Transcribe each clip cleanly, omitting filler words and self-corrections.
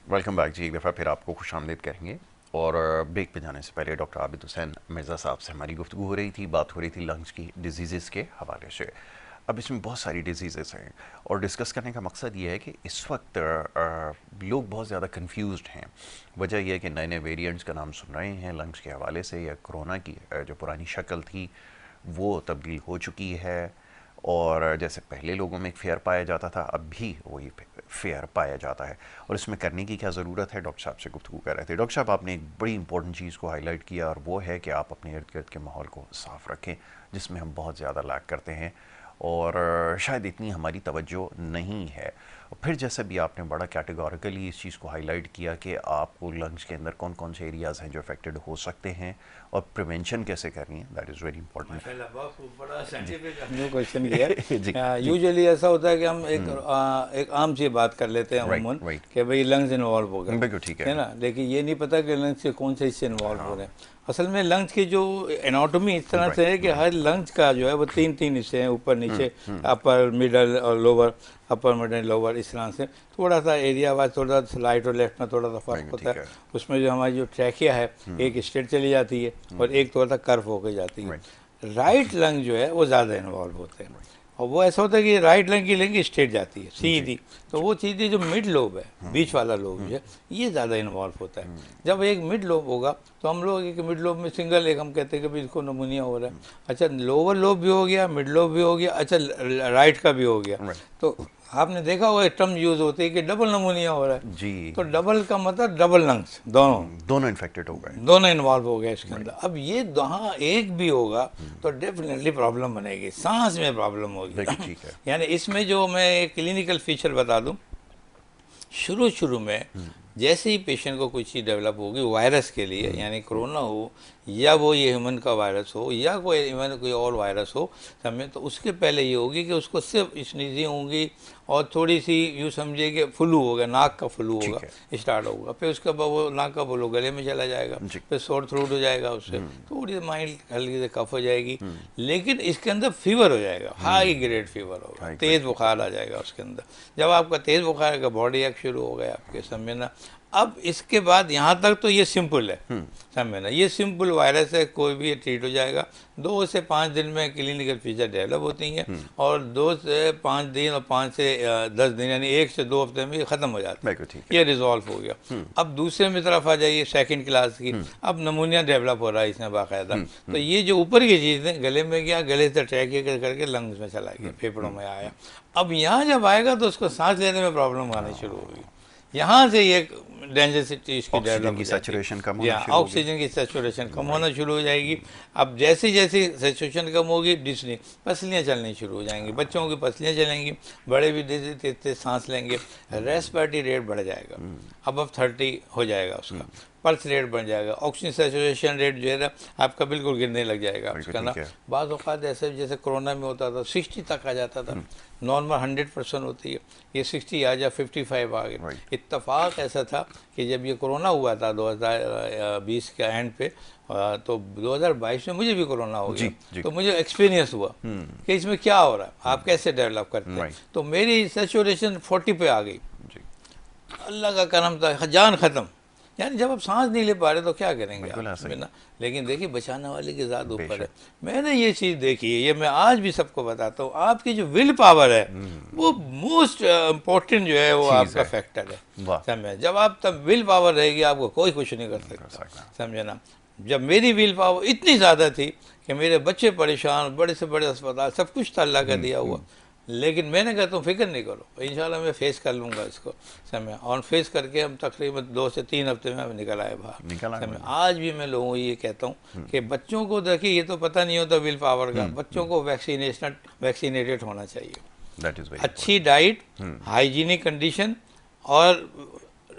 Welcome back जी। एक दफ़ा फिर आपको खुशामदीद करेंगे। और ब्रेक पे जाने से पहले डॉक्टर आबिद हुसैन मिर्ज़ा साहब से हमारी गुफ्तगू हो रही थी, बात हो रही थी लंग्स की डिजीज़ के हवाले से। अब इसमें बहुत सारी डिजीज़ हैं और डिस्कस करने का मकसद ये है कि इस वक्त लोग बहुत ज़्यादा कंफ्यूज्ड हैं। वजह यह है कि नए नए वेरिएंट्स का नाम सुन रहे हैं लंग्स के हवाले से, या कोरोना की जो पुरानी शक्ल थी वो तब्दील हो चुकी है। और जैसे पहले लोगों में एक फेयर पाया जाता था, अब भी वही फेयर पाया जाता है। और इसमें करने की क्या ज़रूरत है, डॉक्टर साहब से गुफ्तगू कर रहे थे। डॉक्टर साहब, आपने एक बड़ी इंपॉर्टेंट चीज़ को हाईलाइट किया, और वो है कि आप अपने इर्द गिर्द के माहौल को साफ़ रखें, जिसमें हम बहुत ज़्यादा लैक करते हैं और शायद इतनी हमारी तवज्जो नहीं है। फिर जैसे भी आपने बड़ा कैटेगोरिकली इस चीज़ को हाईलाइट किया कि आपको लंग्स के अंदर कौन कौन से एरियाज़ हैं जो अफेक्टेड हो सकते हैं और प्रिवेंशन कैसे करनी है, दैट इज़ वेरी इंपॉर्टेंट। माशाल्लाह बहुत बड़ा साइंटिफिक आपने क्वेश्चन जी किया। जी। यूजुअली ऐसा होता है कि हम एक आम सी बात कर लेते हैं राइट अमूमन राइट। कि भाई लंग्स इन्वॉल्व हो गए, बिल्कुल ठीक है है। ना, लेकिन ये नहीं पता कि लंग्स के कौन से हिस्से इन्वॉल्व हो हाँ। रहे हैं। असल में लंग्स की जो एनाटॉमी इस तरह से राइट। है कि हर लंग्स का जो है वो तीन तीन हिस्से हैं, ऊपर नीचे, अपर मिडल और लोअर, अपर मिडल लोअर, इस तरह से थोड़ा सा एरिया वाइज थोड़ा सा राइट और लेफ्ट में थोड़ा सा फर्क बिल्कुल होता ठीक है। है। उसमें जो हमारी जो ट्रैकिया है एक स्ट्रेट चली जाती है और एक थोड़ा सा कर्व होकर जाती है। राइट राइट लंग जो है वो ज़्यादा इन्वॉल्व होते हैं, और वो ऐसा होता है कि राइट लंग की लंग स्ट्रेट जाती है जी सीधी, तो वो चीज़ें जो मिड लोब है, बीच वाला लोब जो है, ये ज़्यादा इन्वॉल्व होता है। जब एक मिड लोब होगा तो हम लोग एक मिड लोब में सिंगल एक हम कहते हैं कि भाई इसको नमूनिया हो रहा है। अच्छा, लोअर लोब भी हो गया, मिड लोब भी हो गया, अच्छा राइट का भी हो गया, राइट। तो आपने देखा होगा टर्म यूज़ होती है कि डबल नमूनिया हो रहा है। जी। तो डबल का मतलब डबल लंग्स दोनों दोनों इन्फेक्टेड हो गए। दोनों इन्वॉल्व हो गए इसके अंदर। अब ये जहाँ एक भी होगा तो डेफिनेटली प्रॉब्लम बनेगी, सांस में प्रॉब्लम होगी। बिल्कुल ठीक है। यानी इसमें जो मैं एक क्लिनिकल फीचर बता दूं, शुरू शुरू में जैसे ही पेशेंट को कोई चीज़ डेवलप होगी वायरस के लिए, यानी कोरोना हो या वो ये ह्यूमन का वायरस हो या कोई इवन कोई और वायरस हो समझे, तो उसके पहले ये होगी कि उसको सिर्फ स्नीजिंग होंगी और थोड़ी सी यूँ समझिए कि फ्लू होगा, नाक का फ्लू होगा, ठीक स्टार्ट होगा, फिर उसके बाद वो नाक का फ्लू गले में चला जाएगा, जी। फिर सोर थ्रोट हो जाएगा, उससे थोड़ी सी माइल्ड हल्की से कफ हो जाएगी, लेकिन इसके अंदर फीवर हो जाएगा, हाई ग्रेड फीवर होगा, हाई तेज़ बुखार आ जाएगा उसके अंदर। जब आपका तेज़ बुखार का बॉडी एक शुरू हो गया आपके समझना। अब इसके बाद यहाँ तक तो ये सिंपल है, समझना, ये सिंपल वायरस है, कोई भी ये ट्रीट हो जाएगा। 2 से 5 दिन में क्लिनिकल फीचर डेवलप होती हैं और 2 से 5 दिन और 5 से 10 दिन यानी 1 से 2 हफ्ते में ये ख़त्म हो जाता बिल्कुल ठीक है, ये रिजॉल्व हो गया। अब दूसरे में तरफ आ जाइए सेकंड क्लास की, अब नमूनिया डेवलप हो रहा है इसमें बाकायदा। तो ये जो ऊपर की चीज़ है गले में गया, गले से ट्रैक करके लंग्स में चला गया, फेफड़ों में आया। अब यहाँ जब आएगा तो उसको सांस लेने में प्रॉब्लम आनी शुरू होगी, यहाँ से ये डेंजरसिटी इसकी डेवलप ऑक्सीजन हो की जाती है। सैचुरेशन कम या होना शुरू होगी। ऑक्सीजन की सैचुरेशन कम होना शुरू हो जाएगी। अब जैसे जैसे सैचुरेशन कम होगी डिस्नी पसलियाँ चलनी शुरू हो जाएंगी, बच्चों की पसलियाँ चलेंगी, बड़े भी धीरे धीरे तेज सांस लेंगे, रेस्पिरेटरी रेट बढ़ जाएगा, अब 30 हो जाएगा उसका, पल्स रेट बढ़ जाएगा, ऑक्सीजन सैचुरेशन रेट जो है ना आपका बिल्कुल गिरने लग जाएगा उसका ना। बाज़ औक़ात ऐसे जैसे कोरोना में होता था 60 तक आ जाता था, नॉर्मल 100% होती है, ये 60 आ जा 55 आ गए। इत्तफाक ऐसा था कि जब ये कोरोना हुआ था 2020 के एंड पे, तो 2022 में मुझे भी कोरोना हो गया, तो मुझे एक्सपीरियंस हुआ कि इसमें क्या हो रहा है, आप कैसे डेवलप करते हैं। तो मेरी सैचुरेशन 40 पे आ गई, अल्लाह का करम था, जान ख़त्म। यानी जब आप सांस नहीं ले पा रहे तो क्या करेंगे आप ना। लेकिन देखिए बचाने वाले की ज़्यादा ऊपर है। मैंने ये चीज़ देखी है, ये मैं आज भी सबको बताता हूँ, आपकी जो विल पावर है वो मोस्ट इम्पोर्टेंट जो है वो आपका फैक्टर है, समझे। जब आप तब विल पावर रहेगी आपको कोई कुछ नहीं कर सकता, समझे ना। जब मेरी विल पावर इतनी ज़्यादा थी कि मेरे बच्चे परेशान, बड़े से बड़े अस्पताल, सब कुछ था अल्लाह का दिया हुआ, लेकिन मैंने कहा तुम फिक्र नहीं करो, इंशाल्लाह मैं फेस कर लूँगा इसको, समय। और फेस करके हम तकरीबन 2 से 3 हफ्ते में हम निकल आए बाहर, समय। आज भी मैं लोगों को ये कहता हूँ कि बच्चों को देखिए, ये तो पता नहीं होता विल पावर का, बच्चों को वैक्सीनेटेड होना चाहिए। अच्छी डाइट, हाइजीनिक कंडीशन और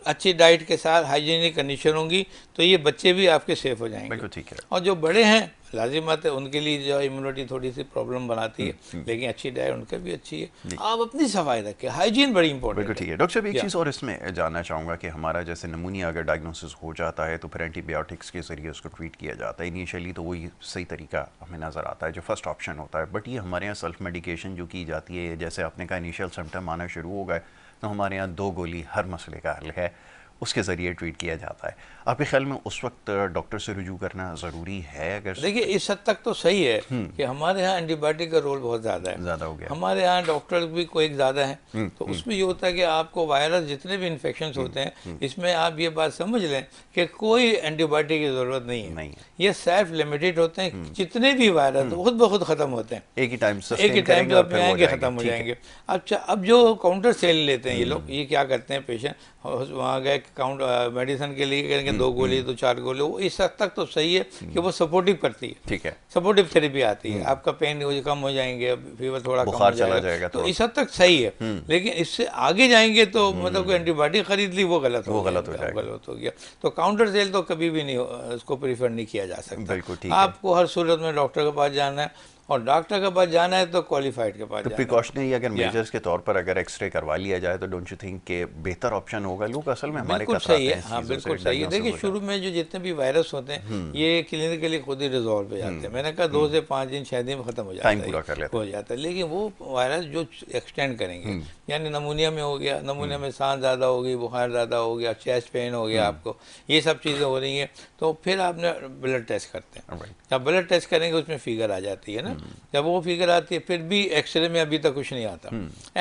अच्छी डाइट के साथ हाइजीनिक कंडीशन होंगी तो ये बच्चे भी आपके सेफ हो जाएंगे। ठीक है। और जो बड़े हैं लाजिमत है उनके लिए जो इम्यूनिटी थोड़ी सी प्रॉब्लम बनाती है, लेकिन अच्छी डाइट उनके भी अच्छी है। आप अपनी सफाई रखें, हाइजीन बड़ी इंपॉर्टेंट है। बिल्कुल ठीक है। डॉक्टर साहब एक चीज़ और इसमें जानना चाहूँगा कि हमारा जैसे नमूनिया अगर डायग्नोसिस हो जाता है तो फिर एंटीबायोटिक्स के ज़रिए उसको ट्रीट किया जाता है, इनिशियली तो वही सही तरीका हमें नज़र आता है, जो फर्स्ट ऑप्शन होता है। बट ये हमारे यहाँ सेल्फ मेडिकेशन जो की जाती है, जैसे आपने कहा इनिशियल सिम्टम आना शुरू हो गए तो हमारे यहाँ 2 गोली हर मसले का हल है, उसके ज़रिए ट्रीट किया जाता है। आपके ख्याल में उस वक्त डॉक्टर से रुजू करना ज़रूरी है? अगर देखिए इस हद तक तो सही है कि हमारे यहाँ एंटीबायोटिक का रोल बहुत ज़्यादा है। ज़्यादा हो गया। हमारे यहाँ डॉक्टर भी कोई एक ज़्यादा है, तो उसमें ये होता है कि आपको वायरस जितने भी इन्फेक्शंस होते हैं, इसमें आप ये बात समझ लें कि कोई एंटीबायोटिक की ज़रूरत नहीं है। नहीं है। ये सेल्फ लिमिटेड होते हैं, जितने भी वायरस खुद ब खुद ख़त्म होते हैं, एक ही टाइम एक ही सस्टेन टाइम करेंगे पे और अपने फिर वो आएंगे, जाएंगे। ख़त्म हो ठीक है। जाएंगे। अच्छा, अब जो काउंटर सेल लेते हैं ये लोग, ये क्या करते हैं, पेशेंट वहाँ गए काउंट मेडिसिन के लिए कहेंगे 2 गोली तो 4 गोली, वो इस हद तक तो सही है कि वो सपोर्टिव करती है, ठीक है। सपोर्टिव थेरेपी आती है, आपका पेन कम हो जाएंगे, फीवर थोड़ा कम हो बुखार चला जाएगा, जाएगा तो थोड़ा। इस हद तक सही है। लेकिन इससे आगे जाएंगे तो मतलब कोई एंटीबायोटिक खरीद ली, वो गलत हो गलत हो गया, जाएगा। गलत हो गया। तो काउंटर सेल तो कभी भी नहीं उसको प्रीफर नहीं किया जा सकता। बिल्कुल ठीक है। आपको हर सूरत में डॉक्टर के पास जाना है, और डॉक्टर के पास जाना है तो क्वालिफाइड के पास तो जाना है। प्रिकॉशनरी अगर या मेजर्स के तौर पर अगर एक्सरे करवा लिया जाए तो डोंट यू थिंक के बेहतर ऑप्शन होगा? लोग असल में हमारे बिल्कुल कतराते सही है, हैं इस हाँ चीज़ों बिल्कुल से, सही है। देखिए डायग्नोसिस हो शुरू में जो जितने भी वायरस होते हैं ये क्लिनिकली खुद ही रिजॉल्व हो जाते हैं। मैंने कहा 2 से 5 दिन 6 दिन में खत्म हो जाता टाइम है, पूरा कर लेते हो जाता है। लेकिन वो वायरस जो एक्सटेंड करेंगे, यानी नमूनिया में हो गया, नमूनिया में सांस ज़्यादा हो गई, बुखार ज़्यादा हो गया, चेस्ट पेन हो गया आपको, ये सब चीज़ें हो रही हैं, तो फिर आपने ब्लड टेस्ट करते हैं। Right. जब ब्लड टेस्ट करेंगे उसमें फिगर आ जाती है ना, जब वो फिगर आती है फिर भी एक्सरे में अभी तक कुछ नहीं आता।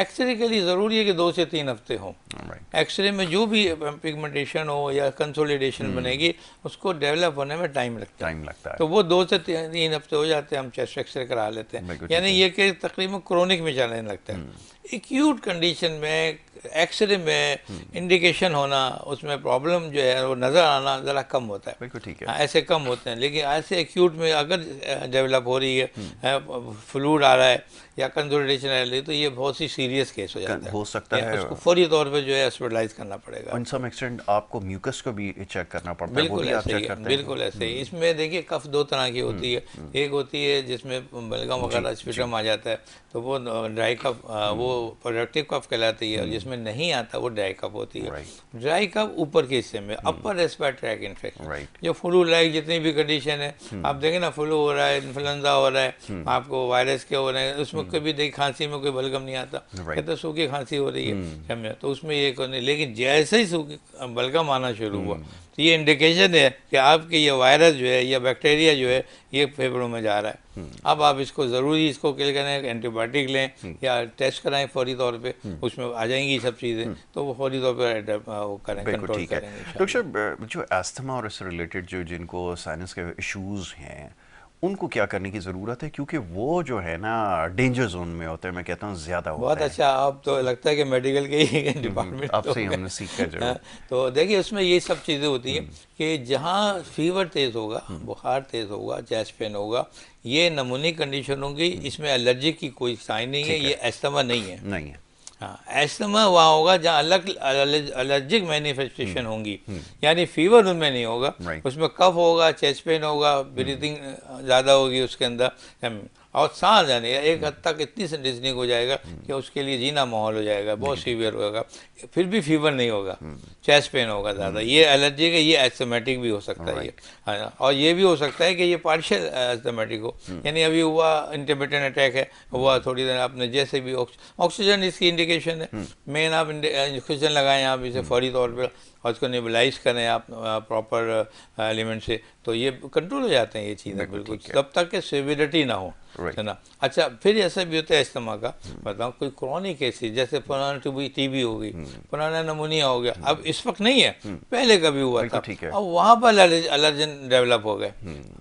एक्सरे के लिए ज़रूरी है कि 2 से 3 हफ्ते हों। Right. एक्सरे में जो भी पिगमेंटेशन हो या कंसोलिडेशन बनेगी, उसको डेवलप होने में टाइम लगता है। टाइम लगता है। तो वो 2 से 3 हफ्ते हो जाते हैं, हम चेस्ट एक्सरे करा लेते हैं। बिल्कुल यानी ये कि तकरीबन क्रोनिक में चलने लगता है। एक्यूट कंडीशन में एक्सरे में इंडिकेशन होना, उसमें प्रॉब्लम जो है वो नज़र आना ज़रा कम होता है। बिल्कुल ठीक है। हाँ, ऐसे कम होते हैं। लेकिन ऐसे एक्यूट में अगर डेवलप हो रही है, फ्लूड आ रहा है या कंसोलिडेशन आ रही है, तो ये बहुत सी सीरियस केस हो जाता है। हो सकता है उसको फौरी तौर पे जो है हॉस्पिटलाइज करना पड़ेगा। इन सम एक्सटेंट आपको म्यूकस को भी चेक करना पड़ता है, वो बिल्कुल भी आप ऐसे चेक ही है, करते हैं? बिल्कुल ऐसे ही। इसमें देखिए कफ 2 तरह की होती है। एक होती है जिसमें बलगम वगैरह स्पिटम आ जाता है, तो वो ड्राई कफ, वो प्रोडक्टिव कफ कहलाती है, और जिसमें नहीं आता वो ड्राई कफ होती है। ड्राई कफ ऊपर के हिस्से में, अपर रेस्पिरेटरी ट्रैक इन्फेक्शन, जो फ्लू लाइक जितनी भी कंडीशन है, आप देखें ना, फ्लू हो रहा है, इन्फ्लुएंजा हो रहा है, आपको वायरस के हो रहे हैं, उसमें कभी देखिए खांसी में कोई बलगम नहीं आता, कहते सूखी खांसी हो रही है, तो उसमें ये कोई नहीं। लेकिन जैसे ही सूखी बलगम आना शुरू हुआ, तो ये इंडिकेशन है कि आपके ये वायरस जो है या बैक्टीरिया जो है ये फेफड़ों में जा रहा है। अब आप इसको ज़रूरी इसको क्या करें, एंटीबायोटिक लें या टेस्ट कराएं फौरी तौर पे, उसमें आ जाएंगी ये सब चीज़ें, तो वो फौरी तौर पे वो करें, कंट्रोल ठीक है। करेंगे। डॉक्टर साहब, जो एस्थमा और इससे रिलेटेड जो जिनको साइनस के इश्यूज़ हैं, उनको क्या करने की ज़रूरत है? क्योंकि वो जो है ना डेंजर जोन में होते हैं, मैं कहता हूँ ज़्यादा होता बहुत है। अच्छा, आप तो लगता है कि मेडिकल के ही डिपार्टमेंट आपसे हमने सीख कर जरूर। तो देखिए उसमें ये सब चीज़ें होती हैं कि जहाँ फीवर तेज़ होगा, बुखार तेज़ होगा, चेस्ट पेन होगा, ये नमूनी कंडीशन होगी, इसमें एलर्जी की कोई साइन नहीं है, ये एस्थमा नहीं है। नहीं है। हाँ, एस्थमा वहाँ होगा जहाँ अलग एलर्जिक मैनिफेस्टेशन होंगी, यानी फीवर उनमें नहीं होगा, उसमें कफ होगा, चेस्ट पेन होगा, ब्रीथिंग ज़्यादा होगी उसके अंदर, और सांस यानी एक हद तक इतनी डिस्निंग हो जाएगा कि उसके लिए जीना माहौल हो जाएगा, बहुत सीवियर होगा, फिर भी फीवर नहीं होगा, चेस्ट पेन होगा ज़्यादा। ये एलर्जी का, ये एस्थमेटिक भी हो सकता है ये, हाँ, और ये भी हो सकता है कि ये पार्शियल एस्थमेटिक हो, यानी अभी हुआ इंटरमिटेंट अटैक है, हुआ थोड़ी देर आपने जैसे भी ऑक्सीजन इसकी इंडिकेशन है, मेन आप ऑक्सीजन लगाएं आप इसे फौरी तौर पर, और उसको नेबुलाइज करें आप प्रॉपर एलिमेंट से, तो ये कंट्रोल हो जाते हैं ये चीज़ें बिल्कुल, तब तक कि सिविरिटी ना हो, है ना। अच्छा, फिर ऐसा भी होता है इस्तेमा का, बताओ कोई क्रॉनिक केसेस, जैसे पुराना टीबी हो गई, पुराना नमूनिया हो गया, अब इस वक्त नहीं है, पहले कभी हुआ था, अब वहाँ पर एलर्जन डेवलप हो गए।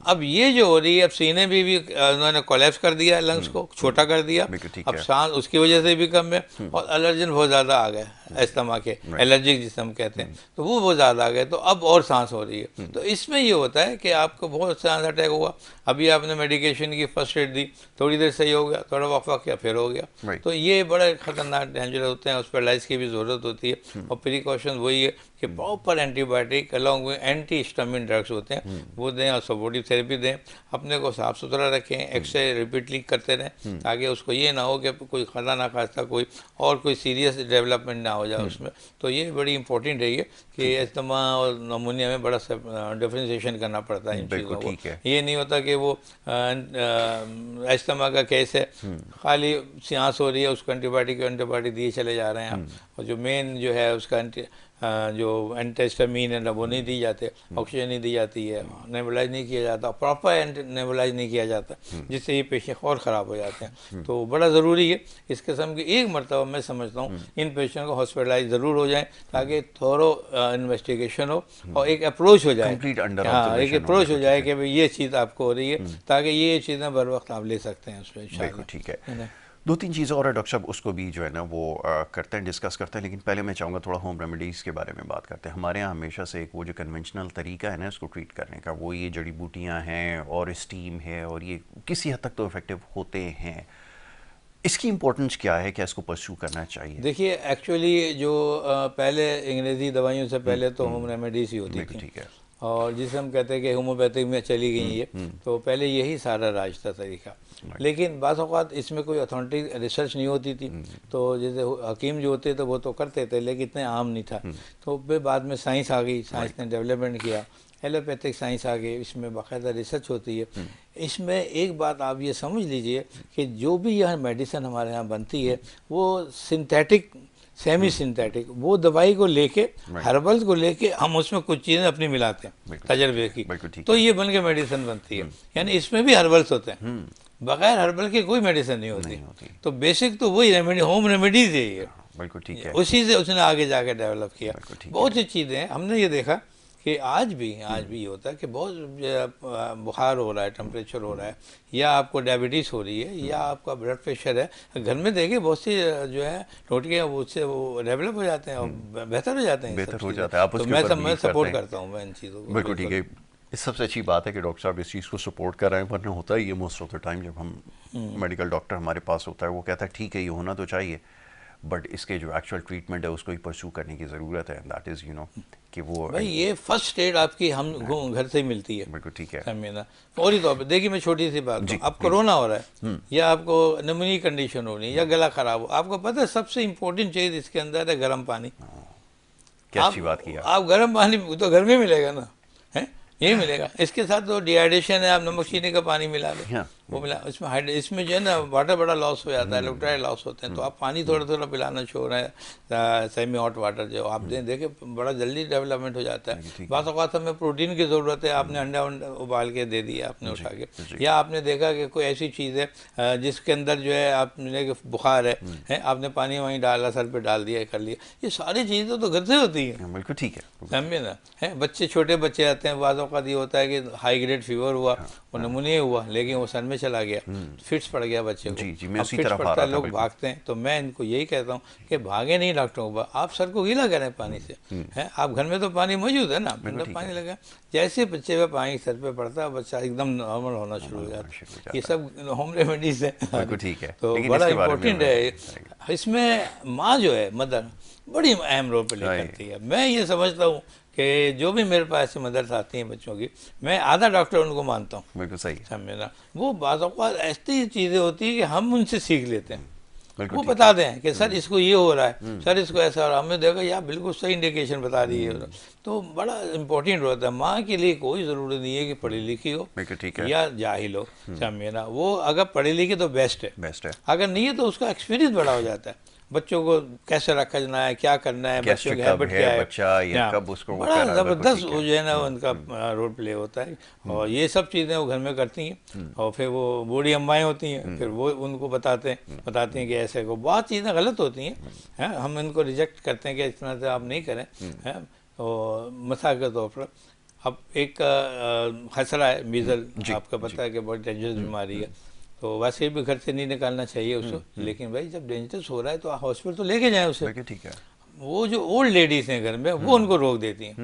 अब ये जो हो रही है, अब सीने भी उन्होंने कोलैप्स कर दिया, लंग्स को छोटा कर दिया, अब सांस उसकी वजह से भी कम है, और एलर्जन बहुत ज़्यादा आ गए अस्थमा के, एलर्जिक जिसे हम कहते हैं, तो वो बहुत ज़्यादा आ गए, तो अब और सांस हो रही है। तो इसमें ये होता है कि आपको बहुत सांस अटैक हुआ, अभी आपने मेडिकेशन की फर्स्ट एड दी, थोड़ी देर सही हो गया, थोड़ा वक्फा किया, फिर हो गया, तो ये बड़े ख़तरनाक डेंजरस होते हैं, हॉस्पिटलाइज की भी ज़रूरत होती है। और प्रिकॉशन वही है कि proper antibiotic along with anti histamine drugs होते हैं वो दें, और सपोर्टिव थेरेपी दें, अपने को साफ़ सुथरा रखें, एक्सरे रिपीटली करते रहें, ताकि उसको ये ना हो कि कोई खदा ना खास्ता कोई और कोई सीरियस डेवलपमेंट ना हो जाए उसमें। तो ये बड़ी इंपॉर्टेंट है कि अस्थमा और नमूनिया में बड़ा डिफ्रेंशिएशन करना पड़ता है इन चीज़ों को। ये नहीं होता कि वो अस्थमा का केस है, खाली सांस हो रही है, उसको एंटीबायोटिक दिए चले जा रहे हैं, और जो मेन जो है उसका जो एंटीहिस्टामीन है ना वो नहीं दी जाते, ऑक्सीजन नहीं दी जाती है, नेबुलाइज नहीं किया जाता, प्रॉपर नेबुलाइज नहीं किया जाता, जिससे ये पेशेंट और ख़राब हो जाते हैं। तो बड़ा ज़रूरी है इस किस्म की एक मरतबा मैं समझता हूँ इन पेशेंट को हॉस्पिटलाइज ज़रूर हो जाए, ताकि थोरो इन्वेस्टिगेशन हो और एक अप्रोच हो जाए, कंप्लीट अंडर हाँ एक ऑब्जर्वेशन हो। अप्रोच हो जाए कि भाई ये चीज़ आपको हो रही है, ताकि ये चीज़ें बर वक्त आप ले सकते हैं उसमें बिल्कुल इंशाल्लाह। ठीक है। है ना? दो तीन चीज़ें और है डॉक्टर साहब, उसको भी जो है ना वो करते हैं, डिस्कस करते हैं, लेकिन पहले मैं चाहूँगा थोड़ा होम रेमेडीज़ के बारे में बात करते हैं। हमारे यहाँ हमेशा से एक वो जो कन्वेंशनल तरीका है ना इसको ट्रीट करने का, वो ये जड़ी बूटियाँ हैं और स्टीम है, और ये किसी हद तक तो इफेक्टिव होते हैं। इसकी इम्पोर्टेंस क्या है, क्या इसको परस्यू करना चाहिए? देखिए एक्चुअली जो पहले अंग्रेज़ी दवाइयों से पहले तो होम रेमेडीज़ ही होती बिल्कुल थी, ठीक है। और जिसे हम कहते हैं कि होम्योपैथिक में चली गई ये, तो पहले यही सारा राज था तरीका। लेकिन बाज़ औक़ात इसमें कोई ऑथेंटिक रिसर्च नहीं होती थी, तो जैसे हकीम जो होते थे वो तो करते थे, लेकिन इतने आम नहीं था। तो फिर बाद में साइंस आ गई, साइंस ने डेवलपमेंट किया, एलोपैथिक साइंस आ गई, इसमें बाकायदा रिसर्च होती है। इसमें एक बात आप ये समझ लीजिए कि जो भी यह मेडिसिन हमारे यहाँ बनती है वो सिंथेटिक, सेमी सिंथेटिक, वो दवाई को लेके, हर्बल्स को लेके हम उसमें कुछ चीज़ें अपनी मिलाते हैं तजर्बे की, बिल्कुल ठीक तो है। ये बन के मेडिसिन बनती है। यानी इसमें भी हर्बल्स होते हैं, बगैर हर्बल के कोई मेडिसिन नहीं होती। तो बेसिक तो वही रेमेडी, होम रेमेडीज है ये, बिल्कुल ठीक है। उसी से उसने आगे जाके डेवलप किया। बिल्कुल ठीक बहुत सी चीज़ें हैं, हमने ये देखा कि आज भी ये होता है कि बहुत बुखार हो रहा है, टेम्परेचर हो रहा है, या आपको डायबिटीज़ हो रही है, या आपका ब्लड प्रेशर है, घर में देखिए बहुत सी जो है टोटके वो उससे वो डेवलप हो जाते हैं और बेहतर हो जाते हैं, बेहतर हो जाता है। आप तो उसके मैं ऊपर बिलीव सपोर्ट करते हैं। करता हूँ मैं इन चीज़ों को। बिल्कुल ठीक है। इस सबसे अच्छी बात है कि डॉक्टर साहब इस चीज़ को सपोर्ट कर रहे हैं, वरना होता है ये मोस्ट ऑफ द टाइम जब हम मेडिकल डॉक्टर हमारे पास होता है वो कहता है ठीक है ये होना तो चाहिए, बट इसके जो एक्चुअल ट्रीटमेंट है उसको ही परस्यू करने की ज़रूरत है। दैट इज़ कि वो भाई ये फर्स्ट एड आपकी हम घर से ही मिलती है। बिल्कुल ठीक है। समझना फौरी तौर पे, देखिए मैं छोटी सी बात कहूँ, अब कोरोना हो रहा है या आपको निमोनिया कंडीशन हो रही है या गला खराब हो, आपको पता है सबसे इम्पोर्टेंट चीज़ इसके अंदर है गर्म पानी। क्या अच्छी बात की आप गर्म पानी तो घर में मिलेगा ना, है यही मिलेगा। इसके साथ तो डिहाइड्रेशन है, आप नमक चीनी का पानी मिला लें, हाँ। वो मिला, इसमें जो है ना वाटर बड़ा लॉस हो जाता है, इलेक्ट्रोलाइट लॉस होते हैं, तो आप पानी थोड़ा थोड़ा पिलाना छोड़ रहे हैं, सेमी हॉट वाटर जो आप देखे बड़ा जल्दी डेवलपमेंट हो जाता है। बात औक़ात हमें प्रोटीन की ज़रूरत है, आपने अंडा उबाल के दे दिया आपने उठा के, या आपने देखा कि कोई ऐसी चीज़ है जिसके अंदर जो है आपने बुखार है, आपने पानी वहीं डाला, सर पे डाल दिया, कर लिया, ये सारी चीज़ें तो घर से होती हैं। बिल्कुल ठीक है। समझे ना, है बच्चे, छोटे बच्चे आते हैं, बाज़ औक़ात ये होता है कि हाई ग्रेड फीवर हुआ, वो निमोनिया हुआ, लेकिन वो सर में चला गया, फिट्स पड़ गया बच्चे को। जी, मैं अब उसी फिट्स तरफ आ पड़ता रहा है, था। लोग भागते हैं, तो मैं इनको यही कहता हूँ कि भागे नहीं डॉक्टरों को, आप सर को गीला करें पानी से, है आप घर में तो पानी मौजूद है ना, ठंडा पानी लगा, जैसे बच्चे पे पानी सर पे पड़ता है बच्चा एकदम नॉर्मल होना शुरू हो जाता है। ये सब होम रेमेडीज है, बिल्कुल ठीक है। तो लेकिन बड़ा इसके बारे में इम्पोर्टेंट है। इसमें माँ जो है, मदर, बड़ी अहम रोल प्ले करती है। मैं ये समझता हूँ कि जो भी मेरे पास ऐसी मदर्स आती हैं बच्चों की, मैं आधा डॉक्टर उनको मानता हूँ। बिल्कुल सही है। समझना, वो बाज़ औक़ात ऐसी चीज़ें होती हैं कि हम उनसे सीख लेते हैं, बिल्कुल वो ठीक बता दें कि सर इसको ये हो रहा है, सर इसको ऐसा हो रहा है, हमने देखा यार बिल्कुल सही इंडिकेशन बता दी है। तो बड़ा इंपॉर्टेंट होता है। माँ के लिए कोई ज़रूरी नहीं है कि पढ़ी लिखी हो बिल्कुल ठीक है। या जाहिल हो, समझना, वो अगर पढ़ी लिखी तो बेस्ट है, बेस्ट है। अगर नहीं है तो उसका एक्सपीरियंस बड़ा हो जाता है, बच्चों को कैसे रखना है, क्या करना है, बच्चों की हैबिट क्या है, बच्चा या कब उसको वो बड़ा करा, ज़बरदस्त जो है ना उनका रोल प्ले होता है। और ये सब चीज़ें वो घर में करती हैं, और फिर वो बूढ़ी अम्माएँ होती हैं, फिर वो उनको बताती हैं कि ऐसे को, बहुत चीज़ें गलत होती हैं, हम इनको रिजेक्ट करते हैं कि इस तरह से आप नहीं करें, हैं, और मसाक के तौर पर। अब एक खसरा है मीज़ल, आपका पता है कि बहुत डेंजरस बीमारी है, तो वैसे भी घर से नहीं निकालना चाहिए उसको, लेकिन भाई जब डेंजरस हो रहा है तो हॉस्पिटल तो लेके जाएं उसे। ठीक है। वो जो ओल्ड लेडीज हैं घर में, वो उनको रोक देती हैं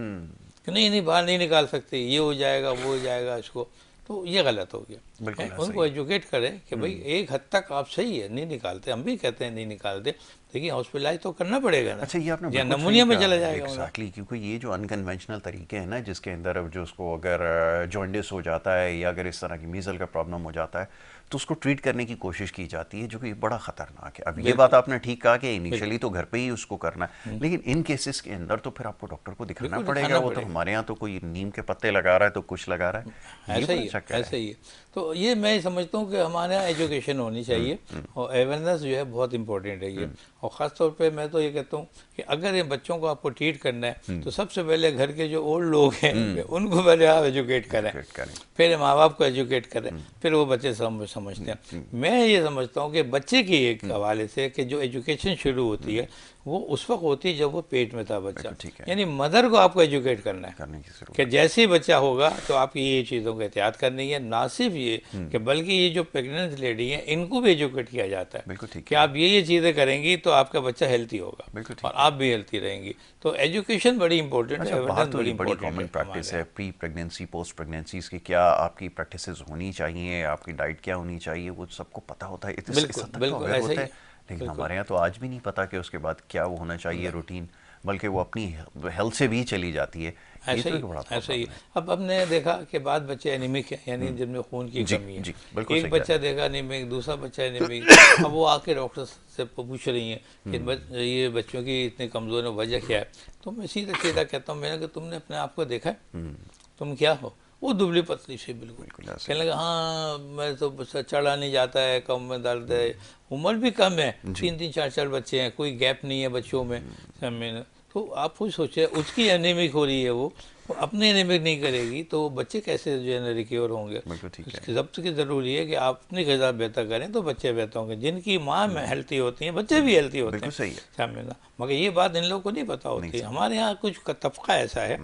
कि नहीं नहीं बाहर नहीं निकाल सकते, ये हो जाएगा वो हो जाएगा इसको, तो ये गलत हो गया। उनको एजुकेट करें कि भाई एक हद तक आप सही है, नहीं निकालते, हम भी कहते हैं नहीं निकालते, देखिए हॉस्पिटलाइज तो करना पड़ेगा ना। अच्छा, ये आपने या नमूनिया में चला जाएगा। एग्जैक्टली, क्योंकि ये जो अनकन्वेंशनल तरीके हैं ना, जिसके अंदर अब जो उसको अगर जॉन्डिस हो जाता है या अगर इस तरह की मीजल का प्रॉब्लम हो जाता है, तो उसको ट्रीट करने की कोशिश की जाती है, जो कि बड़ा ख़तरनाक है। अब ये बात आपने ठीक कहा कि इनिशियली तो घर पे ही उसको करना है, लेकिन इन केसेस के अंदर तो फिर आपको डॉक्टर को दिखाना बिल्कुल पड़ेगा। दिखाना वो तो पड़ेगा। हमारे यहाँ तो कोई नीम के पत्ते लगा रहा है तो कुछ लगा रहा है, ये ऐसा बड़ा ही है, चक्कर ऐसा है। ही है। तो ये मैं समझता हूँ कि हमारे यहाँ एजुकेशन होनी चाहिए और अवेयरनेस जो है बहुत इंपॉर्टेंट है ये। और ख़ास तौर पे मैं तो ये कहता हूँ कि अगर ये बच्चों को आपको ट्रीट करना है तो सबसे पहले घर के जो ओल्ड लोग हैं उनको पहले आप एजुकेट करें, एजुकेट करें। फिर माँ बाप को एजुकेट करें, फिर वो बच्चे समझते हैं। मैं ये समझता हूँ कि बच्चे की एक हवाले से कि जो एजुकेशन शुरू होती है वो उस वक्त होती है जब वो पेट में था बच्चा, ठीक है। यानी मदर को आपको एजुकेट करना है करने की जरूरत कि जैसे ही बच्चा होगा तो आपकी ये चीज़ों का एहतियात करनी है। ना सिर्फ ये कि बल्कि ये जो प्रेग्नेंट लेडी हैं इनको भी एजुकेट किया जाता है बिल्कुल ठीक कि है। आप ये चीज़ें करेंगी तो आपका बच्चा हेल्थी होगा बिल्कुल ठीक और आप भी हेल्थी रहेंगी। तो एजुकेशन बड़ी इंपॉर्टेंट है, अच्छा, बाहर अवेयरनेस तो बड़ी ये बड़ी इंपॉर्टेंट कॉमन है प्रैक्टिस हमारे है प्री प्रेगनेंसी पोस्ट प्रेगनेंसीज की, क्या आपकी प्रैक्टिसेस होनी चाहिए, आपकी डाइट क्या होनी चाहिए, वो सबको पता होता है, इस बिल्कुल हद तक तो बिल्कुल अवेयर ऐसा ही होते है, हैं। लेकिन बिल्कुल हमारे यहाँ तो आज भी नहीं पता कि उसके बाद क्या वो होना चाहिए रूटीन, बल्कि वो अपनी हेल्थ से भी चली जाती है। ये ऐसा तो ही एक बड़ा ऐसा ही। प्रॉब्लम है। अब हमने देखा कि बाद बच्चे एनीमिक हैं, यानी जिनमें खून की जी कमी है। जी, बिल्कुल एक सही कह बच्चा रहे देखा एनीमिक, दूसरा बच्चा एनीमिक। अब वो आके डॉक्टर से पूछ रही हैं कि ये बच्चों की इतनी कमज़ोर है, वजह क्या है। तो मैं सीधा सीधा कहता हूँ, मैंने कि तुमने अपने आप को देखा है, तुम क्या हो? वो दुबली पतली से बिल्कुल। बिल्कुल ऐसे कहने लगा हाँ मैं तो बस चढ़ा नहीं जाता है, कम में दर्द है, उम्र भी कम है, जी। 3 3 4 4 बच्चे हैं, कोई गैप नहीं है बच्चों में। में तो आप खुद सोचिए, उसकी एनीमिक हो रही है, वो अपने एनीमिक नहीं करेगी तो बच्चे कैसे जो है ना रिकवर होंगे। बिल्कुल ठीक है। इसकी सबसे ज़रूरी है कि आप अपनी ग़िज़ा बेहतर करें तो बच्चे बेहतर होंगे। जिनकी माँ में हेल्थी होती हैं बच्चे भी हेल्थी होते बिल्कुल हैं, सही है। समझे ना। मगर ये बात इन लोगों को नहीं पता नहीं होती। समझ। हमारे यहाँ कुछ तबका ऐसा है,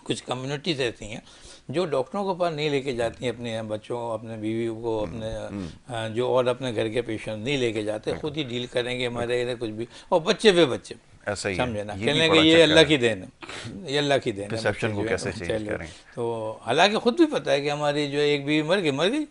कुछ कम्युनिटीज़ ऐसी हैं जो डॉक्टरों के पास नहीं लेके जाती हैं अपने बच्चों को, अपने बीवी को, अपने जो और अपने घर के पेशेंट नहीं लेके जाते, खुद ही डील करेंगे हमारे इधर कुछ भी। और बच्चे पे बच्चे, ऐसा ही है, समझे ना। ये भी कहने बड़ा कि ये चक्कर अल्लाह है। की देन है, ये अल्लाह की देन है, बच्चे परसेप्शन को जो कैसे है चेंज चलो। करें। तो हालांकि खुद भी पता है कि हमारी जो एक बीवी मर गई,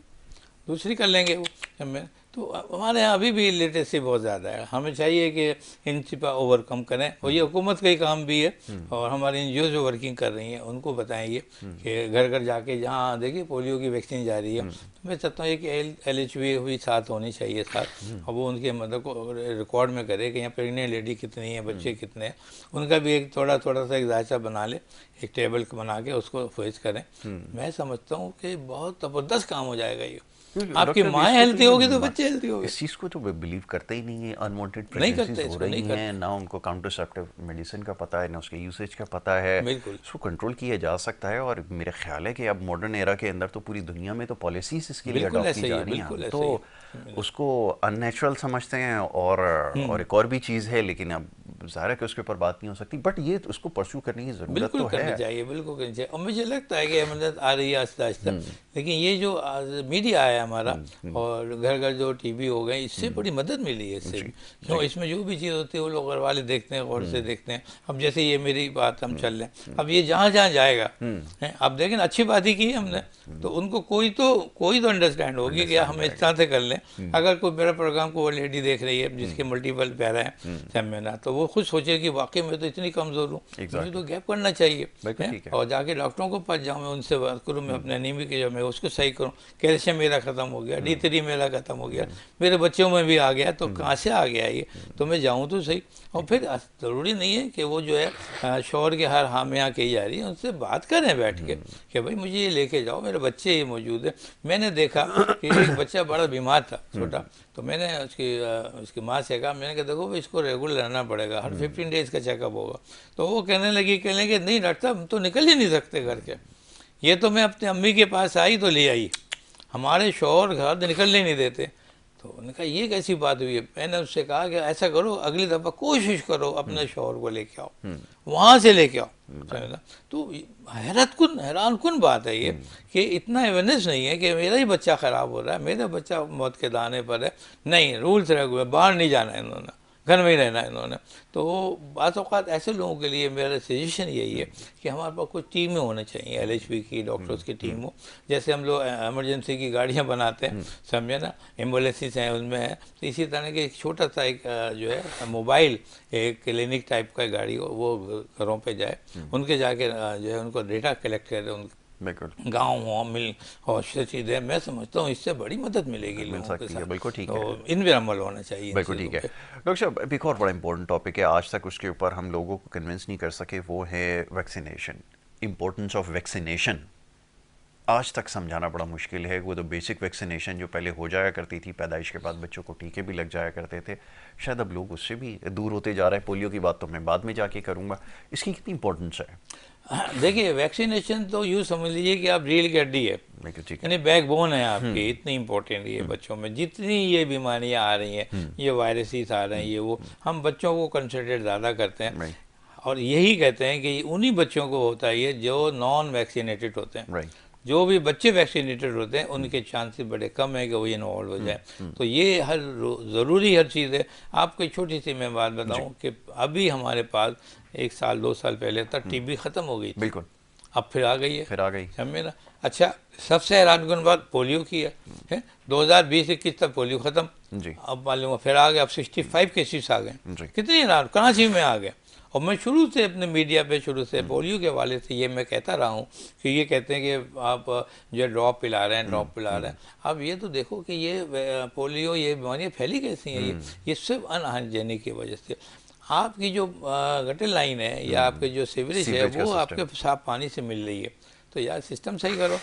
दूसरी कर लेंगे वो हमें। तो हमारे यहाँ अभी भी लिटरेसी बहुत ज़्यादा है। हमें चाहिए कि इन चीज़ पर ओवरकम करें, और ये हुकूमत का ही काम भी है। और हमारी एनजीओ जो वर्किंग कर रही हैं उनको बताएंगे कि घर घर जाके, जहाँ देखिए पोलियो की वैक्सीन जा रही है, तो मैं चाहता हूँ कि LHV भी साथ होनी चाहिए साथ। और वो उनके मतलब को रिकॉर्ड में करे कि यहाँ प्रेगनेंट लेडी कितनी है, बच्चे कितने हैं, उनका भी एक थोड़ा सा एक जायचा बना ले, एक टेबल बना के उसको फेस करें। मैं समझता हूँ कि बहुत ज़बरदस्त काम हो जाएगा ये। आपकी डॉक्टर, माँ इसको हेल्थी ये होगी तो बच्चे हेल्थी होंगे। इस चीज़ को तो बिलीव करते ही नहीं है। अनवांटेड नहीं प्रेगनेंसीज करते, हो इसको रही नहीं करते। हैं, ना उनको काउंटरसेप्टिव मेडिसिन का पता है, ना उसके यूसेज का पता है। बिल्कुल इसको कंट्रोल किया जा सकता है, और मेरा ख्याल है कि अब मॉडर्न एरा के अंदर तो पूरी दुनिया में तो पॉलिसीज इसके लिए बिल्कुल अडॉप्ट की ऐसा ही जा है, रही हैं। बिल्कुल हम ऐसा तो ही है। उसको अननेचुरल समझते हैं, और एक और भी चीज़ है, लेकिन अब ज़ाहिर है कि उसके ऊपर बात नहीं हो सकती, बट ये उसको परस्यू करने की ज़रूरत बिल्कुल तो करनी है। चाहिए, बिल्कुल करनी चाहिए। और मुझे लगता है कि मदद आ रही है आहिस्ता आहिस्ता। लेकिन ये जो मीडिया है हमारा, और घर घर जो टीवी हो गए, इससे बड़ी मदद मिली है इससे भी। क्यों, इसमें जो भी चीज़ होती है वो लोग घर वाले देखते हैं, गौर से देखते हैं। अब जैसे ये मेरी बात हम चल रहे हैं, अब ये जहाँ जहाँ जाएगा हैं, अब देखें अच्छी बात ही की है हमने, तो उनको कोई तो अंडरस्टैंड होगी कि हम इस तरह से कर लें। अगर कोई मेरा प्रोग्राम को वो लेडी देख रही है जिसके मल्टीपल पैरा हैं, समझे ना, तो वो खुद सोचे कि वाकई में तो इतनी कमज़ोर हूँ, मुझे तो गैप करना चाहिए। ठीक है। और जाके डॉक्टरों को पास जाऊँ, मैं उनसे बात करूँ, मैं अपने एनीमिक जो मैं उसको सही करूँ, कैल्शियम मेरा ख़त्म हो गया, D3 मेरा ख़त्म हो गया, मेरे बच्चों में भी आ गया, तो कहाँ से आ गया ये, तो मैं जाऊँ तो सही। और फिर ज़रूरी नहीं है कि वो जो है शोहर के हर हाँ में यहाँ कही जा रही है, उनसे बात करें बैठ के कि भाई मुझे ये लेके जाओ, मेरे बच्चे ये मौजूद है। मैंने देखा कि एक बच्चा बड़ा बीमार था, छोटा, तो मैंने उसकी माँ से कहा, मैंने कहा देखो इसको रेगुलर रहना पड़ेगा, हर 15 डेज़ का चेकअप होगा। तो वो कहने लगी कि नहीं डॉक्टर साहब, हम तो निकल ही नहीं सकते घर के, ये तो मैं अपनी अम्मी के पास आई तो ले आई, हमारे शौहर घर निकलने ही नहीं देते। तो उन्होंने कहा ये कैसी बात हुई है। मैंने उससे कहा कि ऐसा करो, अगली दफ़ा कोशिश करो अपने शौहर को लेके आओ, वहाँ से लेके आओ। तो हैरान कुन बात है ये कि इतना अवेयरनेस नहीं है कि मेरा ही बच्चा ख़राब हो रहा है, मेरा बच्चा मौत के दाने पर है, नहीं रूल्स रह गए, बाहर नहीं जाना है इन्होंने, घर में ही रहना है इन्होंने। तो बात औक़ात ऐसे लोगों के लिए मेरा सजेशन यही है कि हमारे पास कुछ टीमें होनी चाहिए, LHV की, डॉक्टर्स की टीम हो। जैसे हम लोग एमरजेंसी की गाड़ियाँ बनाते हैं, समझे ना, एम्बुलेंसेस हैं उनमें है, तो इसी तरह के एक छोटा सा एक जो है मोबाइल एक क्लिनिक टाइप का गाड़ी हो, वो घरों पे जाए, उनके जाके जो है उनको डेटा कलेक्ट करे, बिल्कुल गांव हो, मिल हो, चीज़ें, मैं समझता हूँ इससे बड़ी मदद मिलेगी मिल लोगों के सकती है, साथ। बिल्कुल ठीक है। तो इन पर अमल होना चाहिए इन बिल्कुल चीज़ों ठीक है। पे। डॉक्टर साहब, अब एक और बड़ा इंपॉर्टेंट टॉपिक है, आज तक उसके ऊपर हम लोगों को कन्विंस नहीं कर सके, वो है वैक्सीनेशन, इम्पोर्टेंस ऑफ वैक्सीनेशन। आज तक समझाना बड़ा मुश्किल है। वो तो बेसिक वैक्सीनेशन जो पहले हो जाया करती थी, पैदाइश के बाद बच्चों को टीके भी लग जाया करते थे, शायद अब लोग उससे भी दूर होते जा रहे हैं। पोलियो की बात तो मैं बाद में जाके करूँगा, इसकी कितनी इंपॉर्टेंस है? हाँ, देखिए वैक्सीनेशन तो यूँ समझ लीजिए कि आप रीढ़ की हड्डी है, बिल्कुल ठीक है। यानी बैकबोन है आपकी, इतनी इंपॉर्टेंट ये बच्चों में। जितनी ये बीमारियां आ रही हैं, ये वायरसेस आ रहे हैं, ये वो, हम बच्चों को कंसंट्रेट ज़्यादा करते हैं। राइट और यही कहते हैं कि उन्हीं बच्चों को होता है ये जो नॉन वैक्सीनेटेड होते हैं। राइट। जो भी बच्चे वैक्सीनेटेड होते हैं उनके चांसेस बड़े कम है कि वो इन्वॉल्व हो जाए। तो ये ज़रूरी हर चीज़ है। आपको एक छोटी सी मैं बात बताऊं कि अभी हमारे पास 1 साल 2 साल पहले तक टीबी ख़त्म हो गई थी, बिल्कुल। अब फिर आ गई है। फिर आ गई। समझे ना। अच्छा, सबसे हैरानकुन बात पोलियो की है 2020-21 तक पोलियो ख़त्म, जी अब मालूम है फिर आ गए, अब 65 केसेस आ गए। जी। कितनी हैरान, कराची में आ गए। और मैं शुरू से अपने मीडिया पे शुरू से पोलियो के हवाले से ये मैं कहता रहा हूँ कि ये कहते हैं कि आप जो ड्रॉप पिला रहे हैं, ड्रॉप पिला रहे हैं। अब ये तो देखो कि ये पोलियो, ये बीमारियाँ फैली कैसी हैं। ये सिर्फ अनहाइजीनिक की वजह से। आपकी जो गटर लाइन है या आपके जो सीवरेज है सीवरेज का वो सिस्टम। आपके साफ पानी से मिल रही है, तो यार सिस्टम सही करो।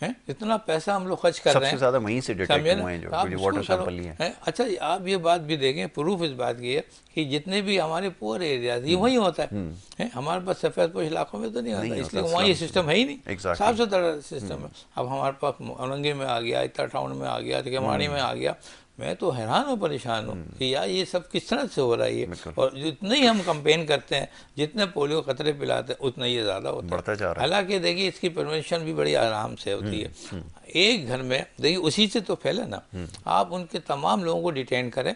हैं, इतना पैसा हम लोग खर्च कर रहे सबसे हैं, ज़्यादा वहीं से डिटेक्ट समझे ना। हुए हैं तो आप जो इसको वाटर करो सैंपल लिए। हैं। अच्छा, आप ये बात भी देखें, प्रूफ इस बात की है कि जितने भी हमारे पुअर एरियाज ये वहीं होता है, हमारे पास सफ़ेद पोश इलाकों में तो नहीं होता, इसलिए वहाँ ये सिस्टम है ही नहीं। साफ सुथरा सिस्टम है। अब हमारे पास औरंगी में आ गया, इतना टाउन में आ गया, टिकमाणी में आ गया। मैं तो हैरान हूँ, परेशान हूँ कि यार ये सब किस तरह से हो रहा है ये। और जितने ही हम कंपेन करते हैं, जितने पोलियो खतरे पिलाते हैं, उतना ये ज़्यादा होता बढ़ता जा है। रहा है। हालांकि देखिए इसकी प्रिवेंशन भी बड़ी आराम से होती है। एक घर में देखिए उसी से तो फैले ना। आप उनके तमाम लोगों को डिटेन करें,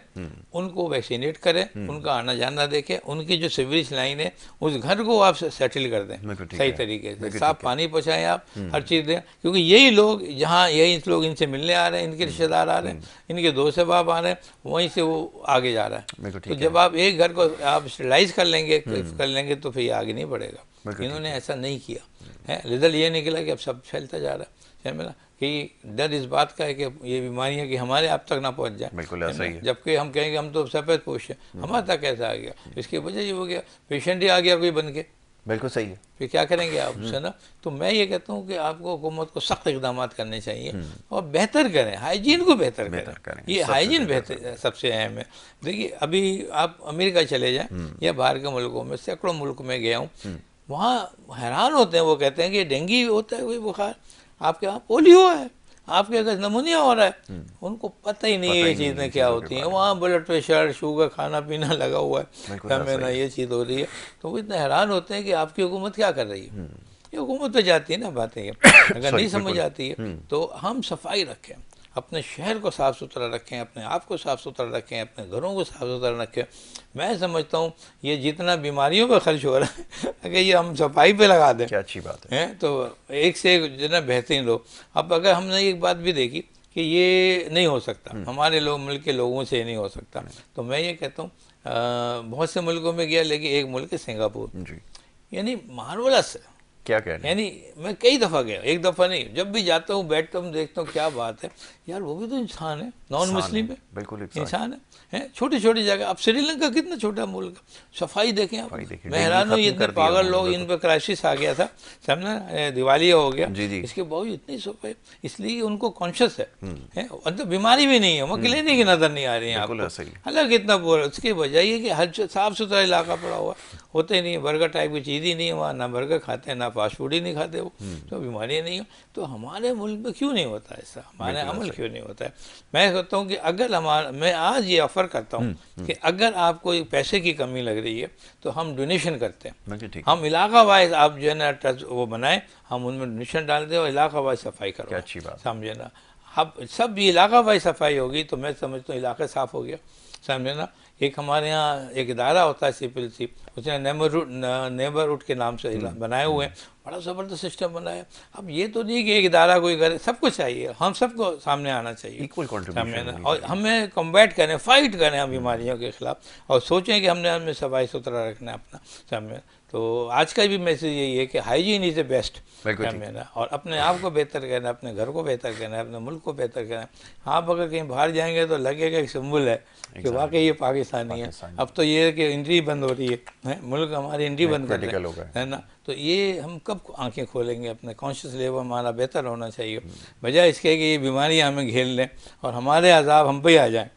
उनको वैक्सीनेट करें, उनका आना जाना देखें, उनकी जो सीवरेज लाइन है उस घर को आप सेटल कर दें सही तरीके से, साफ पानी पहुँचाएँ आप, हर चीज़ दें। क्योंकि यही लोग जहाँ यही लोग इनसे मिलने आ रहे हैं, इनके रिश्तेदार आ रहे हैं, इनके दोस्त बाप आ रहे हैं, वहीं से वो आगे जा रहा है। तो जब आप एक घर को आप स्टरलाइज कर लेंगे तो फिर आगे नहीं बढ़ेगा। इन्होंने ऐसा नहीं किया है, रिजल्ट ये निकला कि अब सब फैलता जा रहा है। समझ ना कि डर इस बात का है कि ये बीमारियां कि हमारे आप तक ना पहुंच जाए। बिल्कुल ऐसा ही है। जबकि हम कहेंगे हम तो सफ़ेद पोश हैं, हमारे तक कैसा आ गया। इसकी वजह ये हो गया, पेशेंट ही आ गया कोई बन के। बिल्कुल सही है। फिर क्या करेंगे आप उससे ना। तो मैं ये कहता हूँ कि आपको हुकूमत को सख्त इकदाम करने चाहिए और बेहतर करें, हाइजीन को बेहतर करें। ये हाइजीन बेहतर सबसे अहम है। देखिए अभी आप अमेरिका चले जाएं या बाहर के मुल्कों में, सैकड़ों मुल्क में गया हूँ, वहाँ हैरान होते हैं। वो कहते हैं कि डेंगू होता है कोई बुखार, आपके यहाँ पोलियो है, आपके अगर नमूनिया हो रहा है। उनको पता ही नहीं है ये चीज़ें क्या होती हैं। वहाँ ब्लड प्रेशर, शुगर, खाना पीना लगा हुआ है, हमें ना ये चीज़ हो रही है। तो वो इतना हैरान होते हैं कि आपकी हुकूमत क्या कर रही है। ये हुकूमत पे जाती है ना बातें। अगर नहीं समझ आती है तो हम सफाई रखें, अपने शहर को साफ़ सुथरा रखें, अपने आप को साफ़ सुथरा रखें, अपने घरों को साफ़ सुथरा रखें। मैं समझता हूँ ये जितना बीमारियों पर खर्च हो रहा है, अगर ये हम सफाई पे लगा दें, क्या अच्छी बात है तो एक से एक जितना बेहतरीन लोग। अब अगर हमने एक बात भी देखी कि ये नहीं हो सकता, हमारे लोग मुल्क के लोगों से नहीं हो सकता, तो मैं ये कहता हूँ बहुत से मुल्कों में गया, लेकिन एक मुल्क है सिंगापुर जी। यानी मार्वलस है। क्या कह रहे हैं? यानी मैं कई दफ़ा गया, एक दफ़ा नहीं, जब भी जाता हूँ बैठता हूँ देखता हूँ क्या बात है यार, वो भी तो इंसान है, नॉन मुस्लिम है, बिल्कुल इंसान है। छोटी छोटी जगह। अब श्रीलंका कितना छोटा मुल्क, सफाई देखें आप। मैं हैरान हूँ, इतने पागल लोग, इन पर क्राइसिस आ गया था, समझना, दिवाली हो गया, इसके बावजूद इतनी सफाई, इसलिए उनको कॉन्शियस है। मतलब बीमारी भी नहीं है, वो क्लिनिक की नज़र नहीं आ रही है आपको, हालांकि इतना उसकी वजह ये कि हर साफ़ सुथरा इलाका पड़ा हुआ, होते नहीं, बर्गर टाइप की चीज़ ही नहीं है वहाँ, ना बर्गर खाते हैं, ना फास्ट फूड ही नहीं खाते वो, तो बीमारियाँ नहीं हो। तो हमारे मुल्क में क्यों नहीं होता ऐसा, हमारे अमल क्यों नहीं होता है। मैं कहता हूँ कि अगर मैं आज ये ऑफ़र करता हूँ कि अगर आपको पैसे की कमी लग रही है तो हम डोनेशन करते हैं, हम इलाका वाइज आप जो है ना ट्रस्ट वो बनाएं, हम उनमें डोनेशन डाल दें और इलाका वाइज सफाई करो। क्या अच्छी बात, समझे ना। अब सब इलाका वाइज सफाई होगी तो मैं समझता हूँ इलाका साफ़ हो गया, समझे ना। एक हमारे यहाँ एक इदारा होता है CPLC, उसने नेबरहुड के नाम से बनाए हुए हैं, बड़ा ज़बरदस्त सिस्टम बना है। अब ये तो नहीं कि एक इदारा कोई करे, सबको चाहिए, हम सबको सामने आना चाहिए, इक्वल सामने कंट्रीब्यूशन आना, होनी और चाहिए। हमें कॉम्बैट करें, फाइट करें हम बीमारियों के खिलाफ, और सोचें कि हमने हमें सफाई सुथरा रखना है अपना सामने। तो आज का भी मैसेज यही है कि हाइजीन इज़ द बेस्ट, बिल्कुल क्या ठीक। मेरा, और अपने आप को बेहतर करना है, अपने घर को बेहतर करना है, अपने मुल्क को बेहतर करना है। आप अगर कहीं बाहर जाएंगे तो लगेगा एक सिंबल है कि वाकई ये पाकिस्तानी है। पाकिस्तानी अब तो ये है कि एंट्री बंद हो रही है, मुल्क हमारी एंट्री बंद कर रहे क्रिटिकल हो गए। हैं, है ना। तो ये हम कब आंखें खोलेंगे, अपने कॉन्शियस लेवल हमारा बेहतर होना चाहिए, बजाय इसके कि ये बीमारियां हमें घेर लें और हमारे अजाब हम पे ही आ जाएं,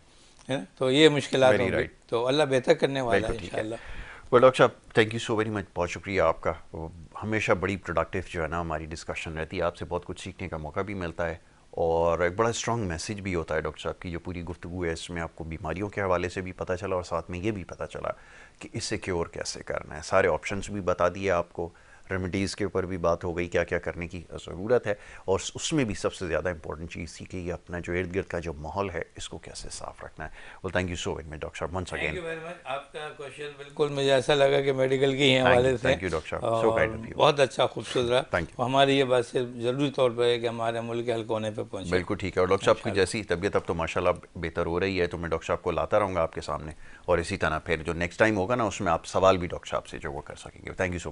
है ना। तो ये मुश्किलात वेरी होंगी, राइट। तो अल्लाह बेहतर करने वाला बिल्कुल है ठीक है। इंशाअल्लाह। वेल डॉक्टर साहब, thank you so very much, बहुत शुक्रिया आपका। वो हमेशा बड़ी प्रोडक्टिव जो है ना हमारी डिस्कशन रहती है, आपसे बहुत कुछ सीखने का मौका भी मिलता है और एक बड़ा स्ट्रॉन्ग मैसेज भी होता है। डॉक्टर साहब की जो पूरी गुफ्तगू है इसमें आपको बीमारियों के हवाले से भी पता चला और साथ में ये भी पता चला कि इससे क्योर कैसे करना है, सारे ऑप्शंस भी बता दिए आपको, रेमेडीज़ के ऊपर भी बात हो गई, क्या क्या करने की ज़रूरत है, और उसमें भी सबसे ज़्यादा इंपॉर्टेंट चीज़ थी कि ये अपना जो इर्द गिर्द का जो माहौल है इसको कैसे साफ़ रखना है। Well thank you so very much doctor साहब once thank again. You very much. आपका क्वेश्चन बिल्कुल मुझे ऐसा लगा कि मेडिकल के ही हवाले से, थैंक यू डॉक्टर साहब, सो और काइंड ऑफ यू। बहुत अच्छा खूबसूरत रहा। Thank you. और हमारी ये बात से ज़रूरी तौर पर है कि हमारे मुल्क के हर कोने पे पहुँचे बिल्कुल ठीक है। और डॉक्टर साहब की इंशाअल्लाह। जैसी तबीयत अब तो माशाल्लाह बेहतर हो रही है, तो मैं डॉक्टर साहब को लाता रहूँगा आपके सामने, और इसी तरह फिर जो नेक्स्ट टाइम होगा ना उसमें आप सवाल भी डॉक्टर साहब से जो वो कर सकेंगे। Thank you so